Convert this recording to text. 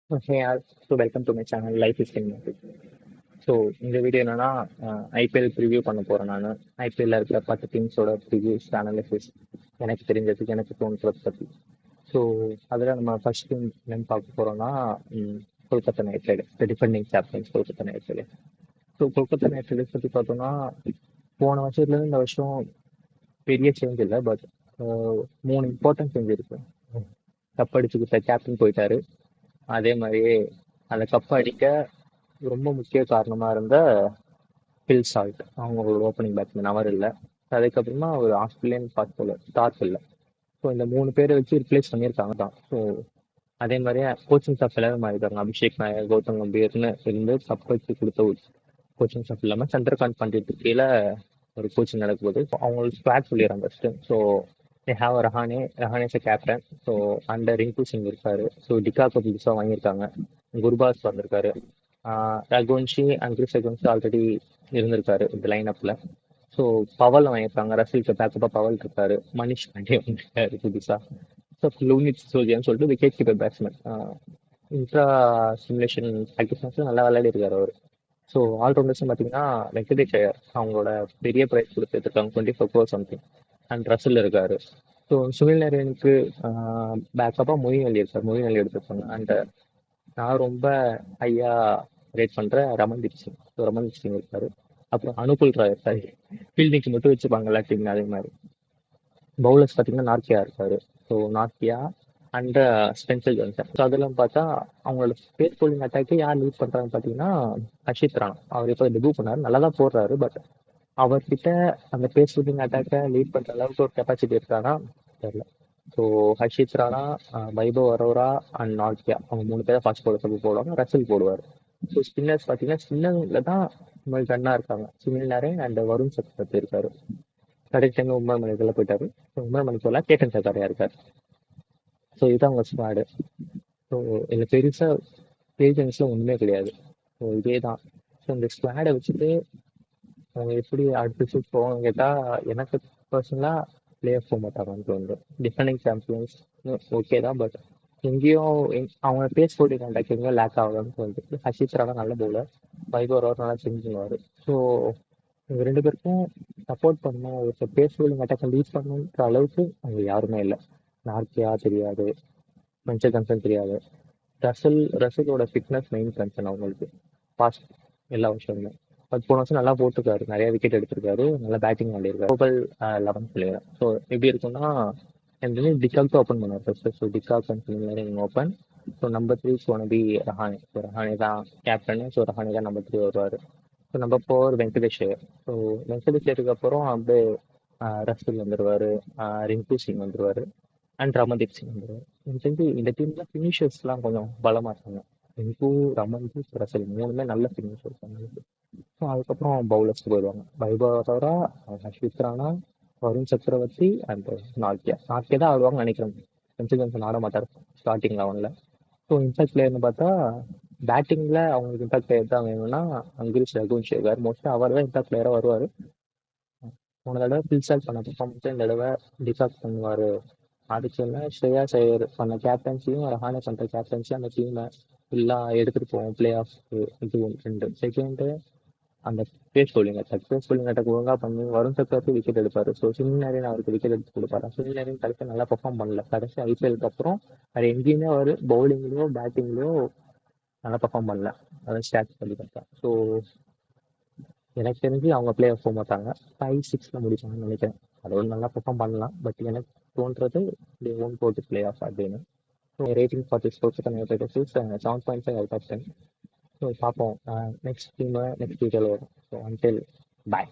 Hey, so welcome to my channel Life is Cinematic. So இந்த video என்னன்னா IPL preview பண்ண போறேன் நான். ஐபிஎல்ல இருக்கிற 10 டீம்ஸோட ப்ரிவ்யூஸ் அனாலிசிஸ் எனக்கு தெரிஞ்சதுக்கு எனக்கு தோன்றதை பற்றி. ஸோ அதில் நம்ம ஃபர்ஸ்ட் டீம் என்னன்னு பார்க்க போறோம்னா Kolkata knight riders, the defending champions Kolkata knight riders. So Kolkata knight riders பற்றி பார்த்தோம்னா போன வருஷத்துலேருந்து இந்த வருஷம் பெரிய சேஞ்ச் இல்லை, பட் 3 இம்பார்ட்டன்ட் சேஞ்ச் இருக்கு. கப் அடிச்சுக்கிட்ட கேப்டன் போயிட்டாரு. அதே மாதிரியே அந்த கப் அடிக்க ரொம்ப முக்கிய காரணமா இருந்த பில் சால்ட், அவங்களோட ஓப்பனிங் பேட்ஸ்மேன் அவர் இல்லை. அதுக்கப்புறமா ஒரு ஆஸ்திரேலியன் ஃபாஸ்ட் பவுலர் ஸ்டார்க் இல்லை. ஸோ இந்த 3 பேரை வச்சு ரிப்ளேஸ் பண்ணியிருக்காங்க தான். ஸோ அதே மாதிரியே கோச்சிங் ஸ்டாஃப் எல்லாரும் மாறிட்டாங்க. அபிஷேக் நாயர், கௌதம் கம்பீர்னு இருந்து கப் வச்சு கொடுத்த கோச்சிங் ஸ்டாஃப் இல்லாமல் சந்திரகாந்த் பண்டிட்டுக்கு கீழே ஒரு கோச்சிங் நடக்கும்போது அவங்களுக்கு ஸ்குவாட் சொல்லிடுறாங்க first. So they have Rahane is captain. So under Rinku Singh இருக்காரு. ஸோ டிகாக்கு புதுசாக வாங்கியிருக்காங்க. குர்பாஸ் வந்திருக்காரு. Raghuvanshi and Chris Raghuvanshi already இருந்திருக்காரு இந்த லைன்-அப்ல. ஸோ பவல் வாங்கியிருக்காங்க. ரசிலுக்கு பேக்கப்பாக பவல் இருக்காரு. மனிஷ் பாண்டே வந்திருக்காரு புதுசா. ஸோ லூனித் சோஜியான்னு சொல்லிட்டு wicket keeper batsman. Intra simulation practice நல்லா விளையாடி இருக்காரு அவர். ஸோ ஆல்ரவுண்டர்ஸ் பார்த்தீங்கன்னா வெங்கடேஷ் ஐயர் அவங்களோட பெரிய ப்ரைஸ் கொடுத்துருக்காங்க, 24 crore சம்திங். அண்ட் ரசில் இருக்காரு. ஸோ சுனில் நரேனுக்கு பேக்கப்பாக மொயின் அலி இருக்கார். மொயின் அலி எடுத்திருக்காங்க. அண்ட் நான் ரொம்ப ஹையா ரேட் பண்ற ரமன்தீப் சிங். ஸோ ரமன்தீப் சிங் இருக்காரு. அப்புறம் அனுகுல் ராய் இருக்காரு. ஃபீல்டிங்க்கு மட்டும் வச்சுப்பாங்க எல்லா டீம் அதே மாதிரி. பவுலர்ஸ் பார்த்தீங்கன்னா நார்க்கியா இருக்காரு. So நார்க்கியா and Spencer Johnson. So அதெல்லாம் பார்த்தா அவங்களோட பேஸ் போலிங் அட்டாக்கு யார் லீட் பண்றாங்கன்னு பார்த்தீங்கன்னா ஹர்ஷித் ராணா. அவர் இப்போ டெபியூ பண்ணாரு, நல்லா தான் போடுறாரு. பட் அவர்கிட்ட அந்த பேஸ் போலிங் அட்டாக்கை லீட் பண்ற அளவுக்கு ஒரு கெப்பாசிட்டி இருக்கானா தெரியல. ஸோ ஹர்ஷித் ராணா, வைபவ் அரோரா அண்ட் நார்க்கியா அவங்க 3 பேரை ஃபாஸ்ட் பவுலர் போடுவாங்க. ரசில் போடுவார். ஸோ ஸ்பின்னர்ஸ் பார்த்தீங்கன்னா ஸ்பின்னர்ல தான் நம்மளுக்கு ரன்னா இருக்காங்க. சுனில் நரேன் அண்ட் வருண் சக்கரவர்த்தி இருக்காரு. கடைசி டைம் உமர் மலிக்கெல்லாம் போயிட்டாரு. உமர் மலிக்கெல்லாம் கேட்டன் சக்காரியா இருக்காரு. ஸோ இதுதான் அவங்க ஸ்குவாடு. ஸோ இதில் பெருசாக பேஜன்ஸ்லாம் ஒன்றுமே கிடையாது. ஸோ இதே தான். ஸோ இந்த ஸ்குவாடை வச்சுட்டு அவங்க எப்படி அடுத்து போவாங்க கேட்டால் எனக்கு பர்சனலாக பிளே ஆஃப் போக மாட்டாங்கன்னு தோணுது. டிஃபெண்டிங் சாம்பியன்ஸ் ஓகே தான், பட் எங்கேயும் அவங்க பேஸ் போட்டி கான்டாக்ட் எங்கேயும் லேக் ஆகுதுன்னு தோணுது. ஹர்ஷித் ராணா நல்ல பவுலர், வைபவ் அரோரா நல்லா செஞ்சு பண்ணுவார். ஸோ இவங்க 2 பேருக்கும் சப்போர்ட் பண்ணணும், ஒரு பேஸ் போலிங் அட்டாக்கை லீட் பண்ணணுன்ற அளவுக்கு அவங்க யாருமே இல்லை. நார்க்கியா தெரியாது, மென்சர் கன்சர்ன் தெரியாது. ரசலோட ஃபிட்னஸ் மெயின் கன்சர்ன் அவங்களுக்கு. பாஸ்ட் எல்லா வருஷமுமே பட் போன வருஷம் நல்லா போட்டிருக்காரு, நிறைய விக்கெட் எடுத்திருக்காரு, நல்லா பேட்டிங் ஆடிருக்காரு. Global 11 player. ஸோ எப்படி இருக்குன்னா எனக்கு டிகாக் ஓப்பன் பண்ணுவார் first. So de Kock and open. So number 3 போனபி ரஹானே. ஸோ ரஹானே தான் கேப்டன். ஸோ ரஹானே தான் நம்பர் 3 வருவார். So number 4 Venkatesh. So Venkatesh அப்புறம் அப்படியே ரசல் வந்துடுவார், ரிங்கு சிங் வந்துடுவார் அண்ட் ரமன்தீப் சிங் வந்துடுவார். எனக்கு தெரிஞ்சு இந்த டீம்ல ஃபினிஷர்ஸ்லாம் கொஞ்சம் பலமாக இருக்காங்க. ரிங்கு, ரமன்தீப், ரசல் 3மே நல்ல ஃபினிஷர்ஸ் அவங்களுக்கு. ஸோ அதுக்கப்புறம் பவுலர்ஸ்க்கு போயிடுவாங்க. வைபவ் அரோரா, ஹர்ஷித் ராணா, வருண் சக்கரவர்த்தி அண்ட் நார்க்கியா தான் ஆடுவாங்கன்னு நினைக்கிறேன். சென்சுரி ஜான்சன் ஆட மாட்டார் ஸ்டார்டிங் லெவனில். ஸோ இம்பாக்ட் பிளேயர்னு பார்த்தா பேட்டிங்கில் அவங்களுக்கு இம்பாக்ட் பிளேயர் தான் வேணும்னா கிரீஷ் ரகுவன்ஷி இருக்கார். மோஸ்ட்லி அவர் தான் இம்பாக்ட் பிளேயராக வருவார். போன தடவை பில்சால் பண்ண பர்ஃபார்மன்ஸ் இந்த தடவை டிசாக்ட் பண்ணுவார். அதுக்கு என்ன ஸ்ரேயா ஐயர் பண்ண கேப்டன்சியும் ரஹானே பண்ணுற கேப்டன்சியும் அந்த டீமை ஃபுல்லாக எடுத்துகிட்டு போவோம் பிளே ஆஃப். இது 2 செகண்டு அந்த பேஸ் போலிங் அட்டாக் ஒழுங்காக பண்ணி வருண் சக்கரவர்த்தி விக்கெட் எடுப்பார். ஸோ சுனில் நரேன் அவருக்கு விக்கெட் எடுத்து கொடுப்பாரு. சுனில் நரேன் கடைசி நல்லா பெர்ஃபார்ம் பண்ணல. கடைசி ஐபிஎலுக்கு அப்புறம் வேறு எங்கேயுமே அவர் பவுலிங்லேயோ பேட்டிங்லேயோ நல்லா பெர்ஃபார்ம் பண்ணல. அதான் ஸ்டாட்ஸ் பண்ணி பார்த்தா. ஸோ எனக்கு தெரிஞ்சு அவங்க பிளே ஆஃப் போக மாட்டாங்க, 5-6ல முடிப்பாங்கன்னு நினைக்கிறேன். அதோட நல்லா பெர்ஃபார்ம் பண்ணலாம், பட் எனக்கு தோன்றது they won't go to play off அப்படின்னு. So rating for this Kolkata knight riders is 7.5 out of 10. So பார்ப்போம் நெக்ஸ்ட் டீம் நெக்ஸ்ட் வீடியோவில் வரும். ஸோ அன்டில் பாய்.